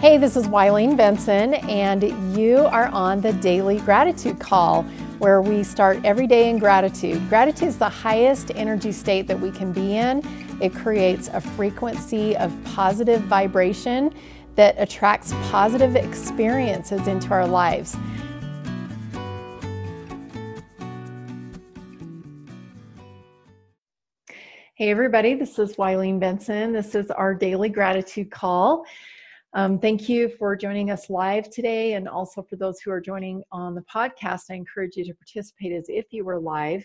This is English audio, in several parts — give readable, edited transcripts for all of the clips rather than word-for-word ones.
Hey, this is Wileen Benson, and you are on the Daily Gratitude Call, where we start every day in gratitude. Gratitude is the highest energy state that we can be in. It creates a frequency of positive vibration that attracts positive experiences into our lives. Hey everybody, this is Wileen Benson. This is our Daily Gratitude Call. Thank you for joining us live today, and also for those who are joining on the podcast. I encourage you to participate as if you were live.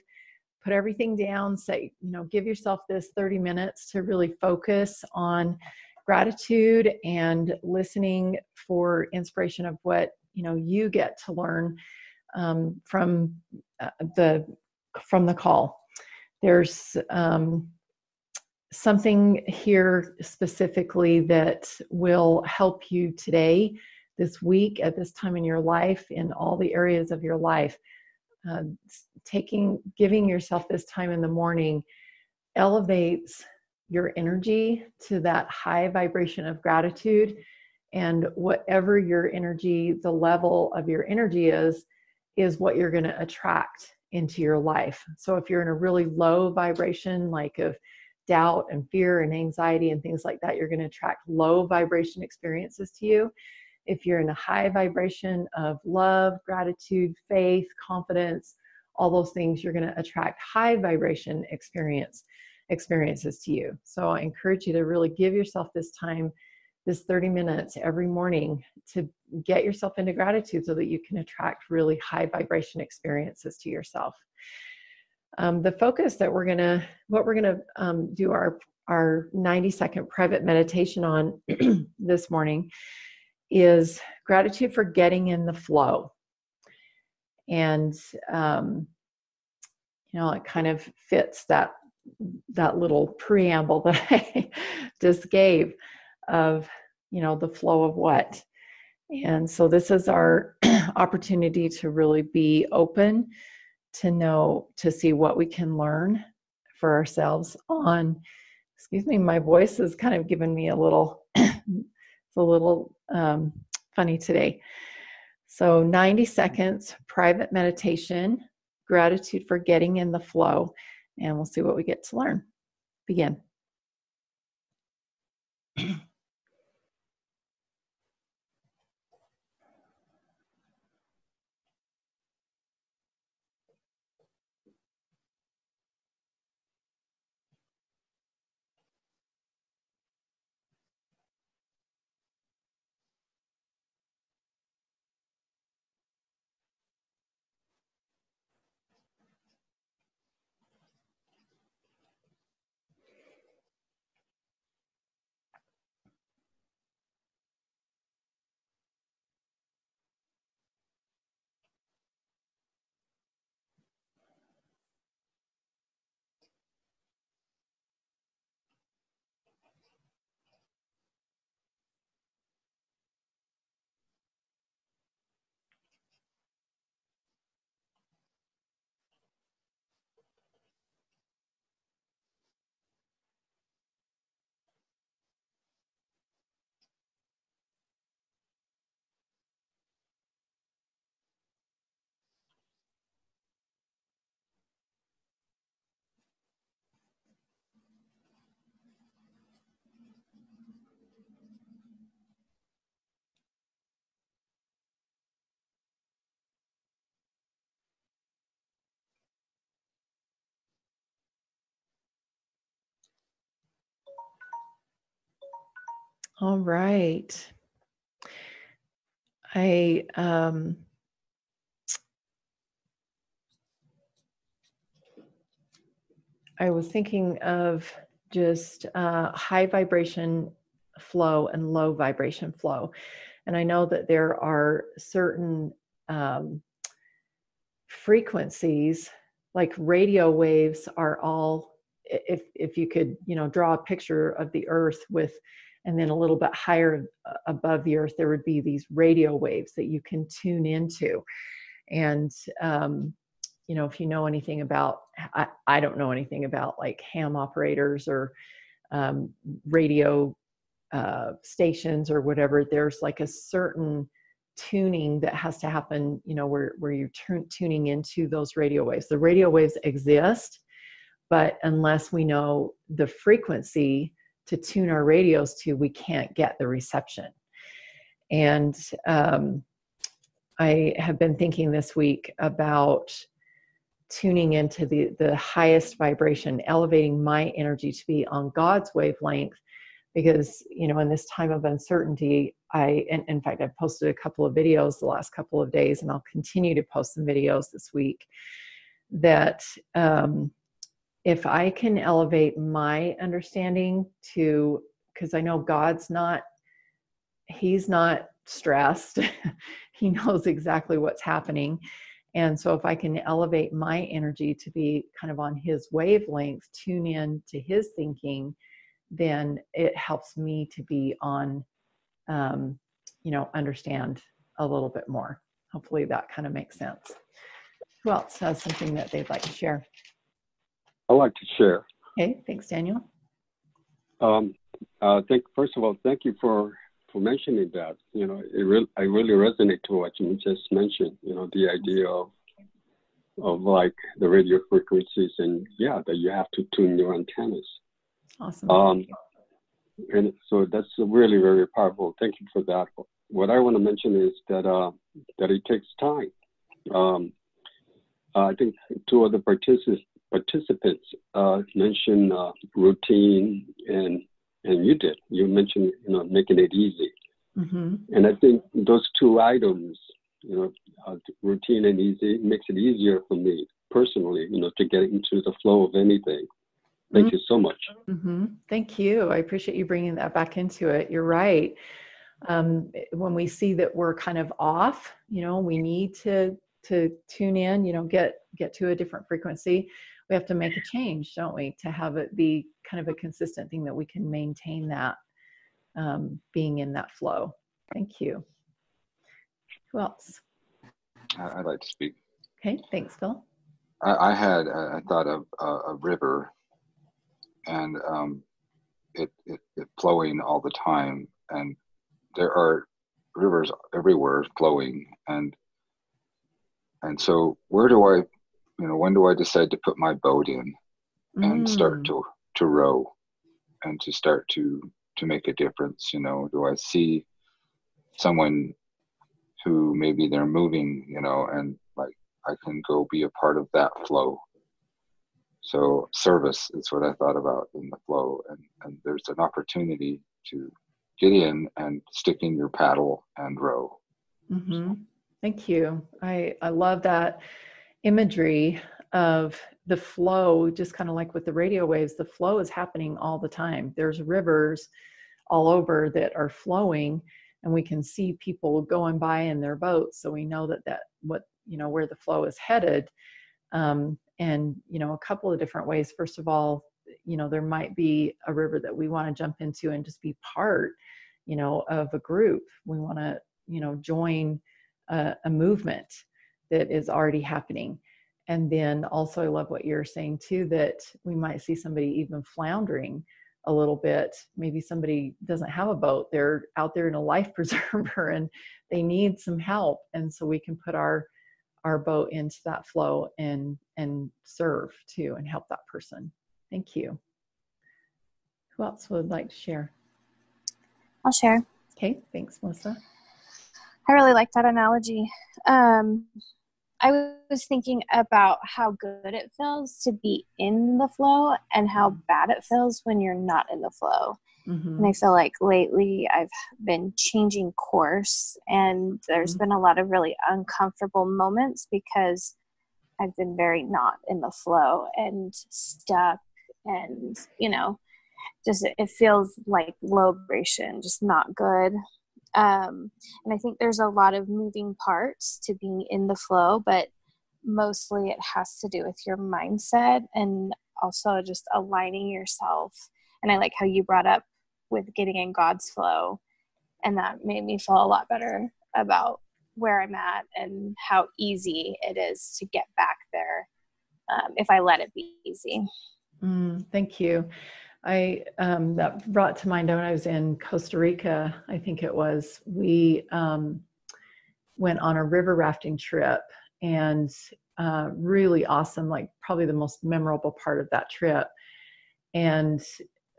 Put everything down, give yourself this 30 minutes to really focus on gratitude and listening for inspiration of what you get to learn from the call. There's something here specifically that will help you today, this week, at this time in your life, in all the areas of your life. Giving yourself this time in the morning elevates your energy to that high vibration of gratitude, and whatever your energy, the level of your energy is what you're going to attract into your life. So if you're in a really low vibration, like of doubt and fear and anxiety and things like that, you're going to attract low vibration experiences to you. If you're in a high vibration of love, gratitude, faith, confidence, all those things, you're going to attract high vibration experiences to you. So I encourage you to really give yourself this time, this 30 minutes every morning, to get yourself into gratitude so that you can attract really high vibration experiences to yourself. The focus that we're gonna do our 90-second private meditation on this morning is gratitude for getting in the flow. And it kind of fits that little preamble that I just gave of the flow of what. And so this is our opportunity to really be open, to see what we can learn for ourselves on, my voice is kind of giving me it's a little funny today. So 90 seconds, private meditation, gratitude for getting in the flow, and we'll see what we get to learn. Begin. All right. I was thinking of just high vibration flow and low vibration flow. And I know that there are certain frequencies, like radio waves are all, if you could, draw a picture of the earth and then a little bit higher above the earth, there would be these radio waves that you can tune into. And, if you know anything about, I don't know anything about like ham operators or radio stations or whatever, there's like a certain tuning that has to happen, where you're tuning into those radio waves. The radio waves exist, but unless we know the frequency to tune our radios to, we can't get the reception. And I have been thinking this week about tuning into the highest vibration, elevating my energy to be on God's wavelength, because, in this time of uncertainty, in fact, I've posted a couple of videos the last couple of days, and I'll continue to post some videos this week, that if I can elevate my understanding to, because I know He's not stressed. He knows exactly what's happening. And so if I can elevate my energy to be kind of on His wavelength, tune in to His thinking, then it helps me to be on, understand a little bit more. Hopefully that kind of makes sense. Who else has something that they'd like to share? I'd like to share. Okay, thanks, Daniel. First of all, thank you for mentioning that. I really resonate to what you just mentioned. The idea of like the radio frequencies, and that you have to tune your antennas. Awesome. And so that's really very powerful. Thank you for that. What I want to mention is that it takes time. I think two other participants mentioned routine, and you mentioned making it easy. Mm-hmm. And I think those two items, routine and easy, makes it easier for me personally, to get into the flow of anything. Thank you so much. Mm-hmm. Thank you. I appreciate you bringing that back into it. You're right. When we see that we're kind of off, we need to tune in, get to a different frequency. We have to make a change, don't we, to have it be kind of a consistent thing that we can maintain that being in that flow. Thank you. Who else? I'd like to speak. Okay, thanks, Phil. I thought of a river, and it flowing all the time, and there are rivers everywhere flowing, and so when do I decide to put my boat in and start to row and to start to make a difference? Do I see someone who maybe they're moving, and like I can go be a part of that flow. So service is what I thought about in the flow, and there's an opportunity to get in and stick in your paddle and row. Mm-hmm. Thank you. I love that imagery of the flow, just kind of like with the radio waves. The flow is happening all the time. There's rivers all over that are flowing, and we can see people going by in their boats. So we know where the flow is headed. And, a couple of different ways. First of all, there might be a river that we want to jump into and just be part, of a group. We want to, join a movement that is already happening. And then also I love what you're saying too, that we might see somebody even floundering a little bit. Maybe somebody doesn't have a boat. They're out there in a life preserver and they need some help. And so we can put our boat into that flow and serve too and help that person. Thank you. Who else would like to share? I'll share. Okay, thanks, Melissa. I really like that analogy. I was thinking about how good it feels to be in the flow and how bad it feels when you're not in the flow. Mm-hmm. And I feel like lately I've been changing course, and there's been a lot of really uncomfortable moments because I've been very not in the flow and stuck, and just it feels like low vibration, just not good. And I think there's a lot of moving parts to being in the flow, but mostly it has to do with your mindset and also just aligning yourself. And I like how you brought up with getting in God's flow, and that made me feel a lot better about where I'm at and how easy it is to get back there if I let it be easy. Thank you. That brought to mind when I was in Costa Rica, I think it was, we went on a river rafting trip, and really awesome, like probably the most memorable part of that trip. And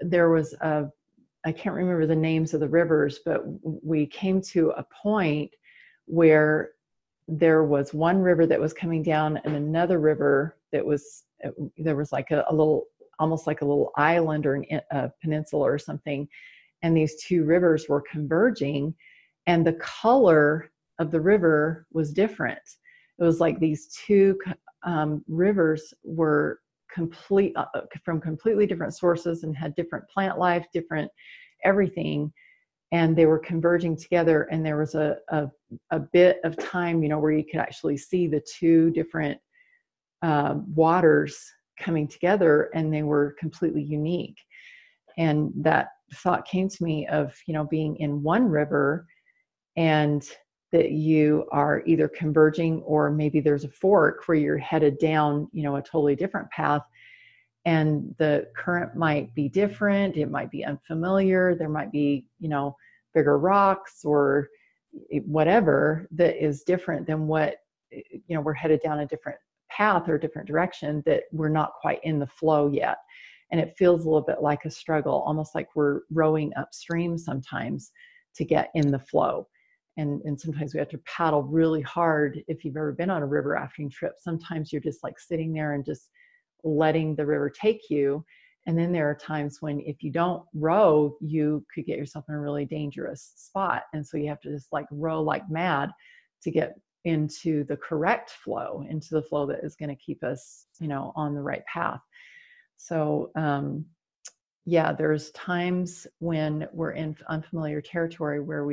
there was I can't remember the names of the rivers, but we came to a point where there was one river that was coming down and another river that was, there was like a little, almost like a little island or a peninsula or something. And these two rivers were converging, and the color of the river was different. It was like these two rivers were from completely different sources and had different plant life, different everything. And they were converging together, and there was a bit of time, where you could actually see the two different waters coming together, and they were completely unique. And that thought came to me of, being in one river, and that you are either converging, or maybe there's a fork where you're headed down, a totally different path. And the current might be different. It might be unfamiliar. There might be, bigger rocks or whatever that is different than what, we're headed down a different path or different direction, that we're not quite in the flow yet. And it feels a little bit like a struggle, almost like we're rowing upstream sometimes to get in the flow. And sometimes we have to paddle really hard. If you've ever been on a river rafting trip, sometimes you're just like sitting there and just letting the river take you. And then there are times when, if you don't row, you could get yourself in a really dangerous spot. And so you have to just like row like mad to get into the correct flow, into the flow that is going to keep us, on the right path. So, yeah, there's times when we're in unfamiliar territory where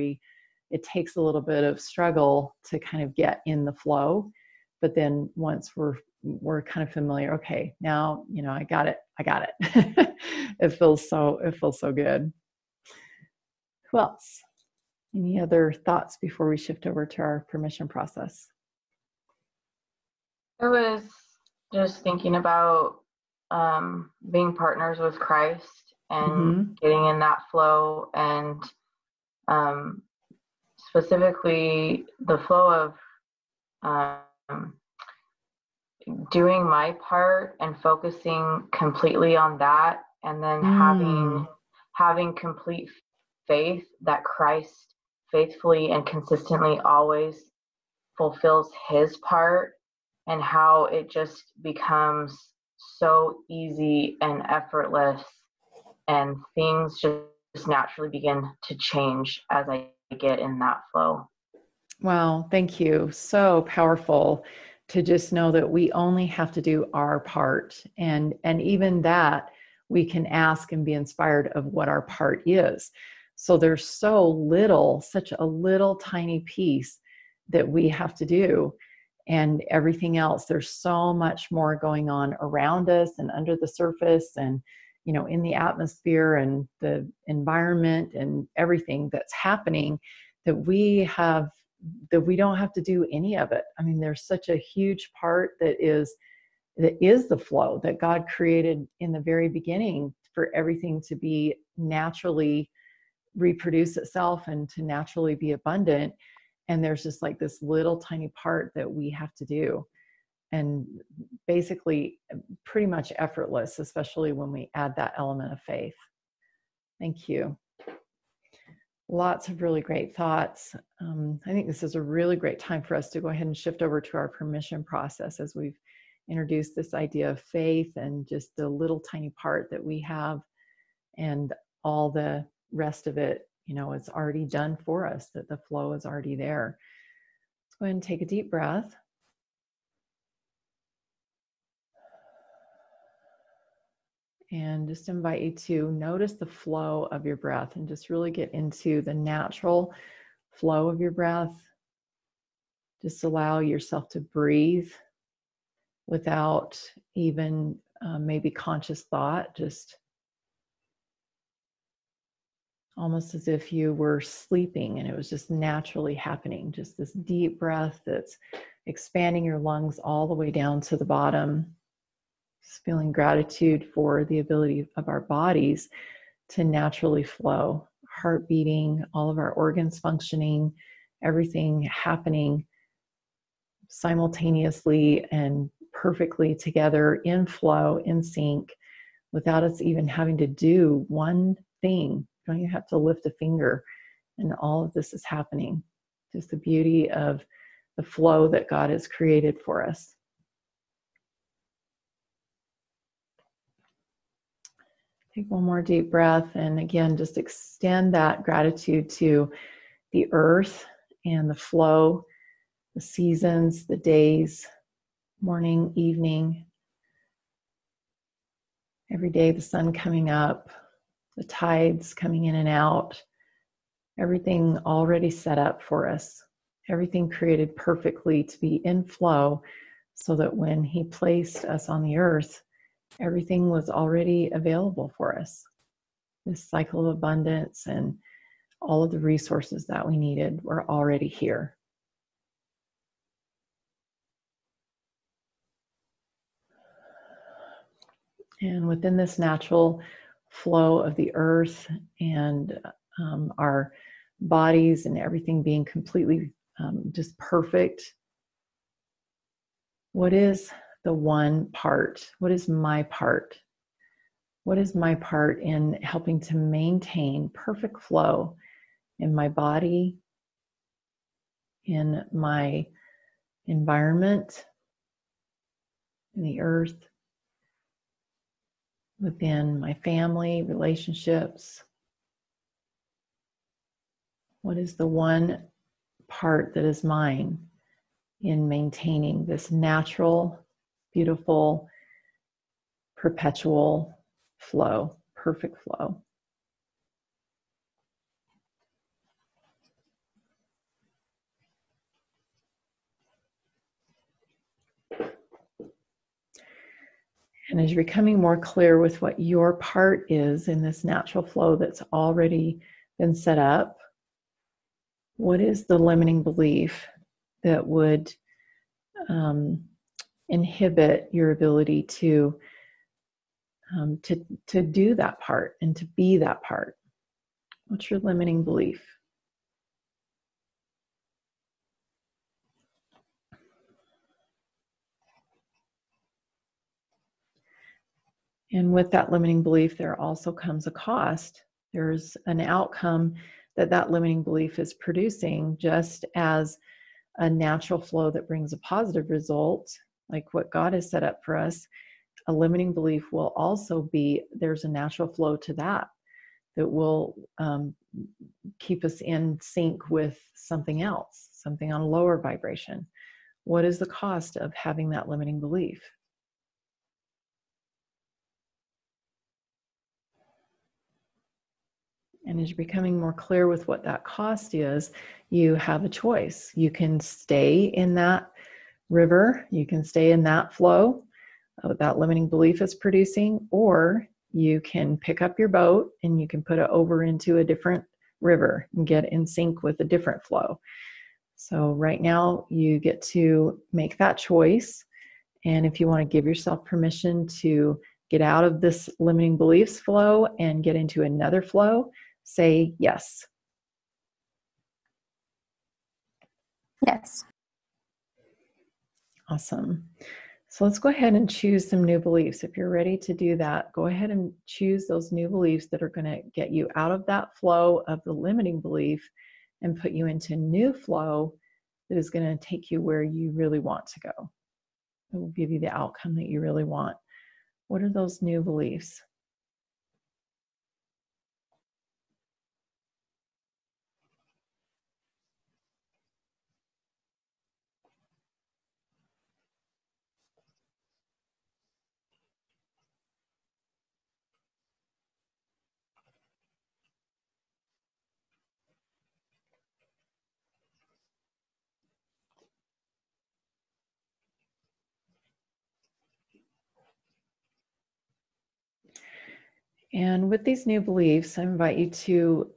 it takes a little bit of struggle to kind of get in the flow. But then once we're kind of familiar, okay, now, I got it. It feels so good. Who else? Any other thoughts before we shift over to our permission process? I was just thinking about being partners with Christ and getting in that flow, and specifically the flow of doing my part and focusing completely on that, and then having complete faith that Christ faithfully and consistently always fulfills his part, and how it just becomes so easy and effortless, and things just naturally begin to change as I get in that flow. Wow, thank you. So powerful to just know that we only have to do our part. And even that, we can ask and be inspired of what our part is. So there's such a little tiny piece that we have to do. And everything else, there's so much more going on around us and under the surface, and, in the atmosphere and the environment and everything that's happening, that we don't have to do any of it. I mean, there's such a huge part that is the flow that God created in the very beginning, for everything to be naturally reproduce itself and to naturally be abundant. And there's just like this little tiny part that we have to do, and basically pretty much effortless, especially when we add that element of faith. Thank you. Lots of really great thoughts. I think this is a really great time for us to go ahead and shift over to our permission process, as we've introduced this idea of faith and just the little tiny part that we have, and all the rest of it, it's already done for us, that the flow is already there. Let's go ahead and take a deep breath. And just invite you to notice the flow of your breath, and just really get into the natural flow of your breath. Just allow yourself to breathe without even maybe conscious thought, just almost as if you were sleeping and it was just naturally happening. Just this deep breath that's expanding your lungs all the way down to the bottom, Just feeling gratitude for the ability of our bodies to naturally flow, heart beating, all of our organs functioning, everything happening simultaneously and perfectly together in flow, in sync, without us even having to do one thing. You don't even have to lift a finger, and all of this is happening. Just the beauty of the flow that God has created for us. Take one more deep breath, and again, just extend that gratitude to the earth and the flow, the seasons, the days, morning, evening, every day the sun coming up, the tides coming in and out, everything already set up for us, everything created perfectly to be in flow, so that when He placed us on the earth, everything was already available for us. This cycle of abundance and all of the resources that we needed were already here. And within this natural flow of the earth and our bodies and everything being completely just perfect, what is the one part? What is my part? What is my part in helping to maintain perfect flow in my body, in my environment, in the earth, within my family, relationships? What is the one part that is mine in maintaining this natural, beautiful, perpetual flow, perfect flow? And as you're becoming more clear with what your part is in this natural flow that's already been set up, what is the limiting belief that would inhibit your ability to do that part and to be that part? What's your limiting belief? And with that limiting belief, there also comes a cost. There's an outcome that that limiting belief is producing, just as a natural flow that brings a positive result, like what God has set up for us. A limiting belief will also be, there's a natural flow to that that will keep us in sync with something else, something on a lower vibration. What is the cost of having that limiting belief? And as you're becoming more clear with what that cost is, you have a choice. You can stay in that river, you can stay in that flow that limiting belief is producing, or you can pick up your boat and you can put it over into a different river and get in sync with a different flow. So right now you get to make that choice. And if you want to give yourself permission to get out of this limiting beliefs flow and get into another flow, say yes. Yes. Awesome. So let's go ahead and choose some new beliefs. If you're ready to do that, go ahead and choose those new beliefs that are going to get you out of that flow of the limiting belief and put you into new flow that is going to take you where you really want to go. It will give you the outcome that you really want. What are those new beliefs? And with these new beliefs, I invite you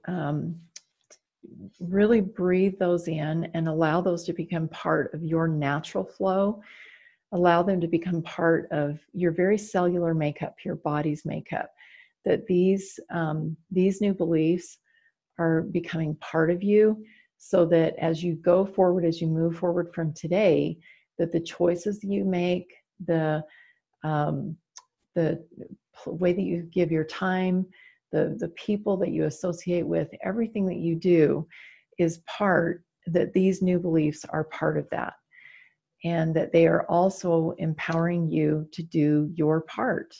to really breathe those in and allow those to become part of your natural flow. allow them to become part of your very cellular makeup, your body's makeup, that these new beliefs are becoming part of you, so that as you go forward, as you move forward from today, that the choices that you make, the way that you give your time, the people that you associate with, everything that you do is part, that these new beliefs are part of that. And that they are also empowering you to do your part,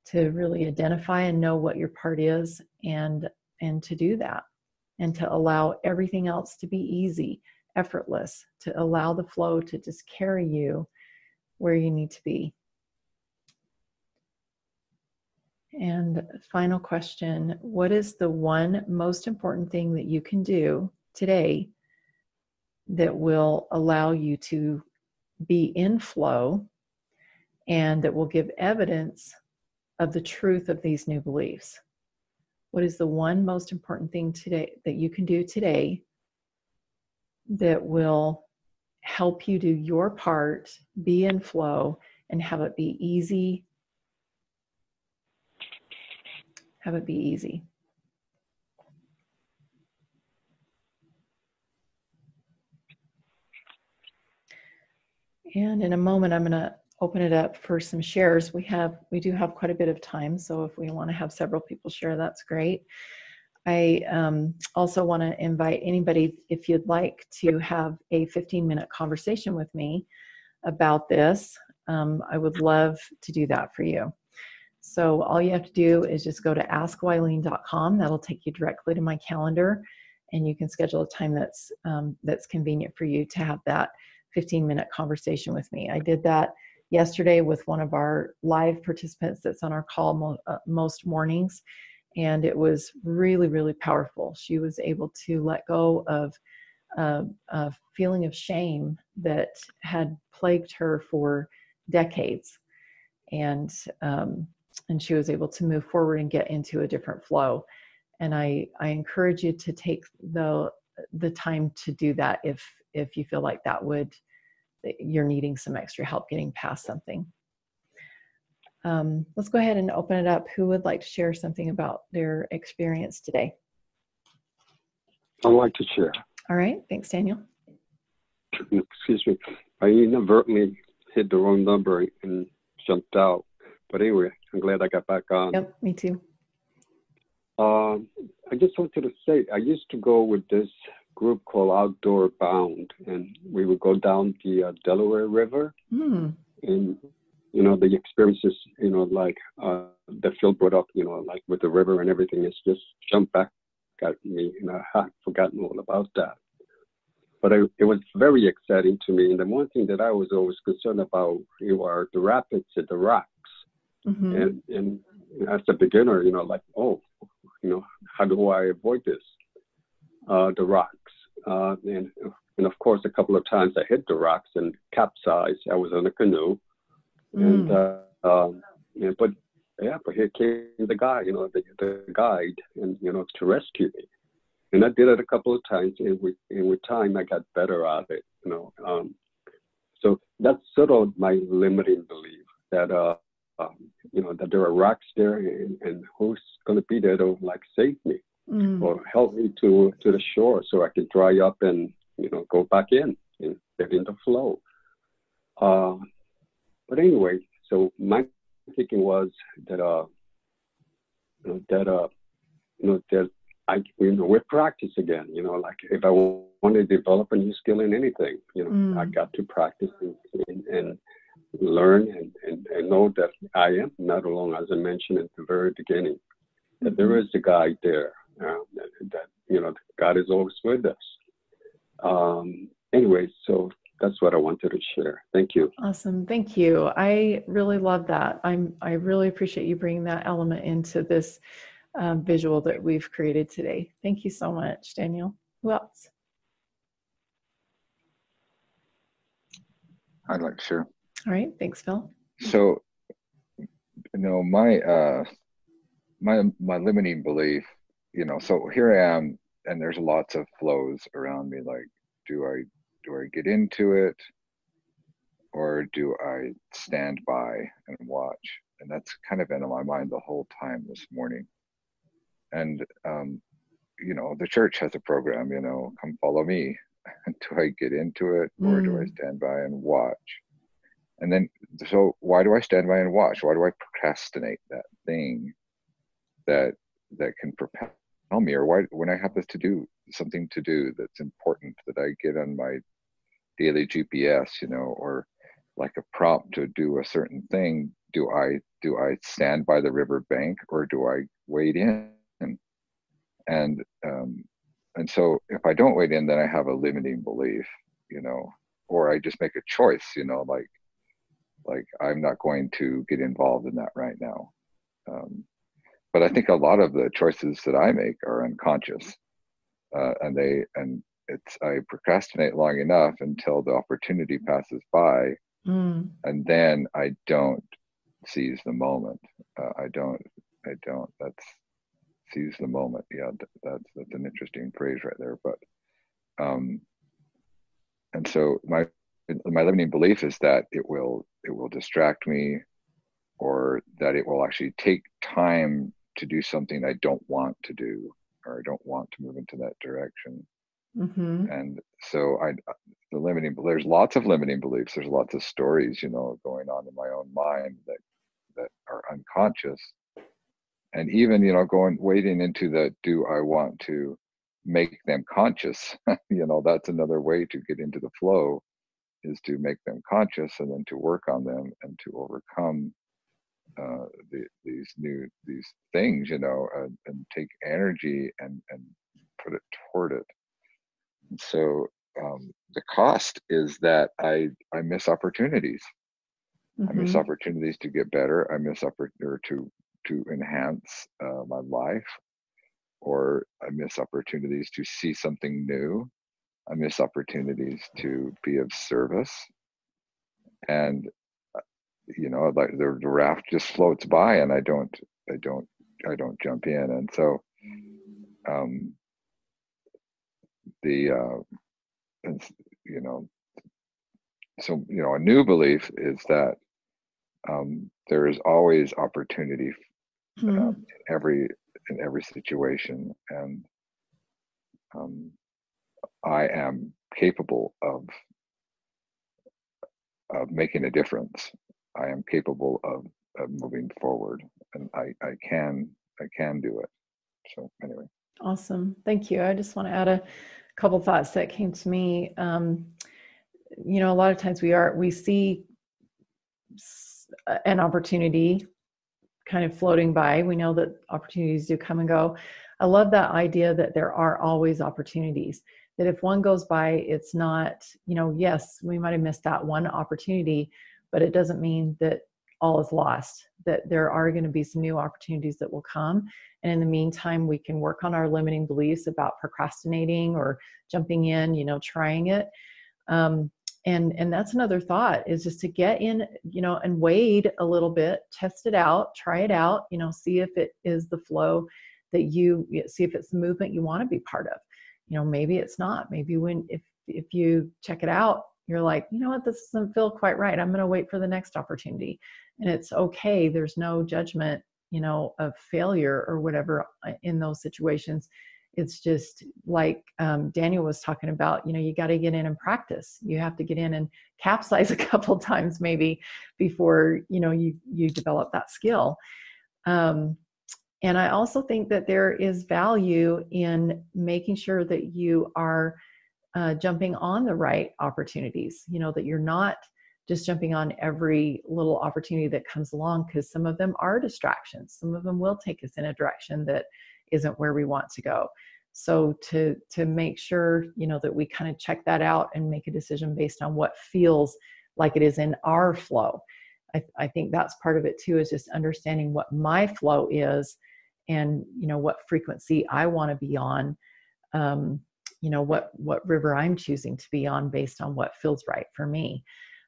to really identify and know what your part is, and to do that, and to allow everything else to be easy, effortless, to allow the flow to just carry you where you need to be. And final question, what is the one most important thing that you can do today that will allow you to be in flow, and that will give evidence of the truth of these new beliefs? What is the one most important thing today that you can do today that will help you do your part, be in flow, and have it be easy? Have it be easy. And in a moment, I'm going to open it up for some shares. We do have quite a bit of time, so if we want to have several people share, that's great. I also want to invite anybody, if you'd like to have a 15-minute conversation with me about this, I would love to do that for you. So all you have to do is just go to askwylene.com. That'll take you directly to my calendar, and you can schedule a time that's convenient for you to have that 15-minute conversation with me. I did that yesterday with one of our live participants that's on our call most mornings, and it was really, really powerful. She was able to let go of a feeling of shame that had plagued her for decades, and she was able to move forward and get into a different flow. And I encourage you to take the time to do that if you feel like you're needing some extra help getting past something. Let's go ahead and open it up. Who would like to share something about their experience today? I'd like to share. All right, thanks, Daniel. Excuse me. I inadvertently hit the wrong number and jumped out. But anyway, I'm glad I got back on. Yep, me too. I just wanted to say, I used to go with this group called Outdoor Bound, and we would go down the Delaware River. And, the experiences, like that Phil brought up, like with the river and everything, it's just jumped back at me, and I had forgotten all about that. But it was very exciting to me. And the one thing that I was always concerned about were the rapids and the rocks. And as a beginner, like, how do I avoid this? The rocks. And of course, a couple of times I hit the rocks and capsized. I was on a canoe. But here came the guy, the guide, and, to rescue me. And I did it a couple of times, and with time, I got better at it, So that's sort of my limiting belief that, that there are rocks there, and who's going to be there to, like, save me or help me to the shore so I can dry up and, go back in and get in the flow. But anyway, so my thinking was that, with practice again, like if I want to develop a new skill in anything, I got to practice and learn and know that I am not alone, as I mentioned at the very beginning, that there is a guide there, that God is always with us. Anyway, so that's what I wanted to share. Thank you. Awesome. Thank you. I really love that. I really appreciate you bringing that element into this visual that we've created today. Thank you so much, Daniel. Who else? I'd like to share. All right. Thanks, Phil. So, my limiting belief, so here I am, and there's lots of flows around me. Like, do I get into it? or do I stand by and watch? And that's kind of been on my mind the whole time this morning. And, the church has a program, come follow me. Do I get into it, or do I stand by and watch? And then, so why do I stand by and watch? Why do I procrastinate that thing that can propel me? Or why, when I have this to do, something to do that's important that I get on my daily GPS, or like a prompt to do a certain thing, do I stand by the river bank, or do I wade in? And so if I don't wade in, then I have a limiting belief, or I just make a choice, like I'm not going to get involved in that right now. But I think a lot of the choices that I make are unconscious, I procrastinate long enough until the opportunity passes by, and then I don't seize the moment. I don't. That's seize the moment. Yeah, that's an interesting phrase right there. But and so my limiting belief is that it will distract me, or that it will actually take time to do something I don't want to do, or I don't want to move into that direction. And so there's lots of limiting beliefs. There's lots of stories, going on in my own mind that are unconscious. And even, wading into the, do I want to make them conscious? That's another way to get into the flow, is to make them conscious, and then to work on them and to overcome these things, and take energy and put it toward it. And so the cost is that I miss opportunities. I miss opportunities to get better. I miss to enhance my life, or I miss opportunities to see something new. I miss opportunities to be of service. And like the raft just floats by, and I don't jump in. And so a new belief is that there is always opportunity in every situation, and I am capable of making a difference. I am capable of moving forward, and I can do it. So anyway. Awesome. Thank you. I just want to add a couple thoughts that came to me. A lot of times we see an opportunity kind of floating by. We know that opportunities do come and go. I love that idea that there are always opportunities, that if one goes by, it's not, yes, we might have missed that one opportunity, but it doesn't mean that all is lost, that there are going to be some new opportunities that will come. And in the meantime, we can work on our limiting beliefs about procrastinating or jumping in, trying it. And that's another thought, is just to get in, and wade a little bit, test it out, try it out, see if it is the flow that see if it's the movement you want to be part of. Maybe it's not. Maybe if you check it out, you're like, what, this doesn't feel quite right. I'm going to wait for the next opportunity. And it's okay. There's no judgment, of failure or whatever in those situations. It's just like Daniel was talking about, you got to get in and practice. You have to get in and capsize a couple times maybe before, you develop that skill. And I also think that there is value in making sure that you are jumping on the right opportunities, that you're not just jumping on every little opportunity that comes along, because some of them are distractions. Some of them will take us in a direction that isn't where we want to go. So to make sure, that we kind of check that out and make a decision based on what feels like it is in our flow. I think that's part of it too, is just understanding what my flow is, and, what frequency I want to be on, what river I'm choosing to be on based on what feels right for me.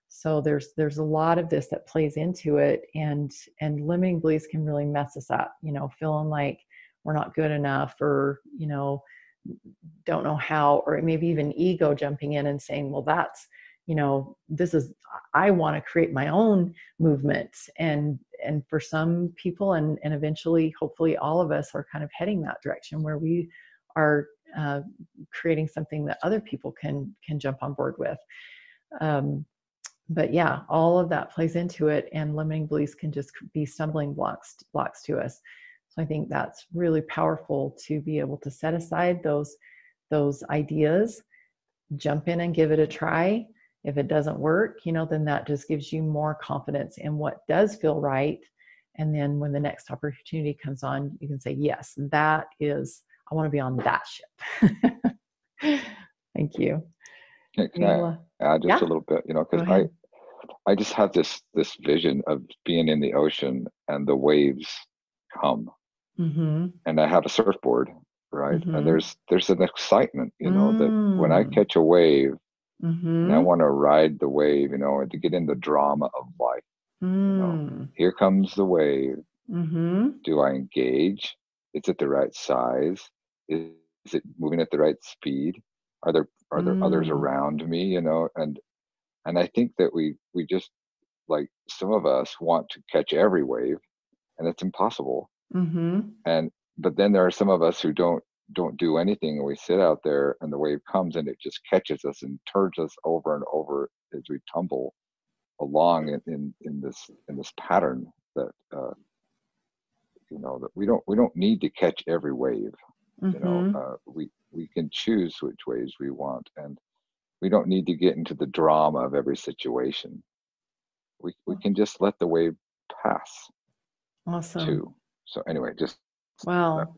So there's a lot of this that plays into it, and limiting beliefs can really mess us up, feeling like we're not good enough, or, don't know how, or maybe even ego jumping in and saying, well, that's, I want to create my own movement. And for some people, and eventually, hopefully all of us are kind of heading that direction where we are creating something that other people can jump on board with. But yeah, all of that plays into it, and limiting beliefs can just be stumbling blocks to us. So I think that's really powerful to be able to set aside those ideas, jump in and give it a try. If it doesn't work, then that just gives you more confidence in what does feel right. And then when the next opportunity comes on, you can say, yes, I want to be on that ship. Thank you. Can I add just a little bit, because I just have this vision of being in the ocean and the waves come, and I have a surfboard, right? And there's an excitement, that when I catch a wave, and I want to ride the wave, and to get in the drama of life. Here comes the wave. Do I engage? Is it the right size? Is it moving at the right speed? Are there others around me? And I think that we just, like, some of us want to catch every wave, and it's impossible. But then there are some of us who don't do anything, and we sit out there, and the wave comes and it just catches us and turns us over and over as we tumble along in this pattern that that we don't need to catch every wave. We can choose which waves we want, and we don't need to get into the drama of every situation. We can just let the wave pass. Awesome. Too. So anyway, just wow.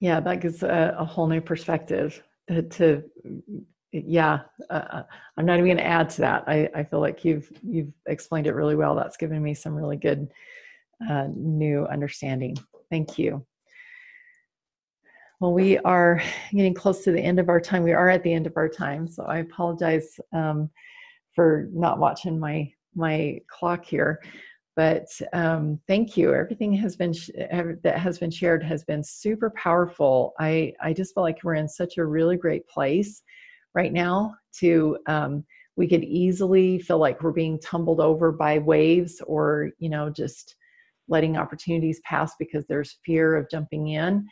Yeah, that gives a whole new perspective I'm not even going to add to that. I feel like you've explained it really well. That's given me some really good new understanding. Thank you. Well, we are getting close to the end of our time. We are at the end of our time, so I apologize for not watching my clock here. But thank you. Everything that has been shared has been super powerful. I just feel like we're in such a really great place right now we could easily feel like we're being tumbled over by waves, or, just letting opportunities pass because there's fear of jumping in.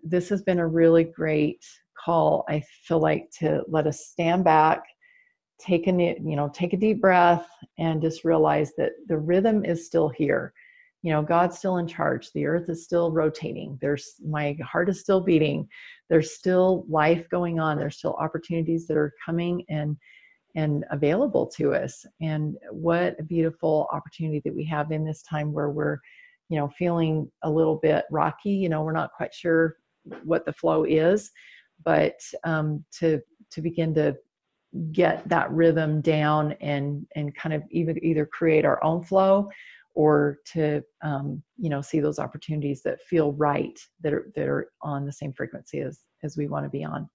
This has been a really great call, I feel like, to let us stand back, take a deep breath, and just realize that the rhythm is still here. God's still in charge. The earth is still rotating. My heart is still beating. There's still life going on. There's still opportunities that are coming and available to us. And what a beautiful opportunity that we have in this time where we're, feeling a little bit rocky. We're not quite sure what the flow is, but to begin to get that rhythm down and kind of either create our own flow, or to see those opportunities that feel right, that are on the same frequency as we want to be on.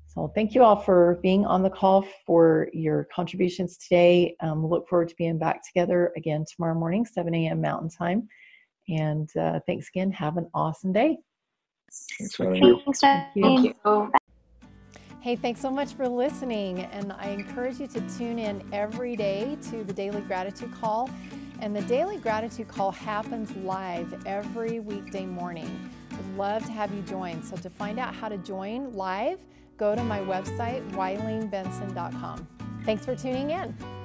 So thank you all for being on the call, for your contributions today. Look forward to being back together again tomorrow morning, 7 a.m. Mountain Time. And thanks again. Have an awesome day. Thank you. Thank you. Hey, thanks so much for listening. And I encourage you to tune in every day to the Daily Gratitude Call. And the Daily Gratitude Call happens live every weekday morning. I'd love to have you join. So to find out how to join live, go to my website, WileenBenson.com. Thanks for tuning in.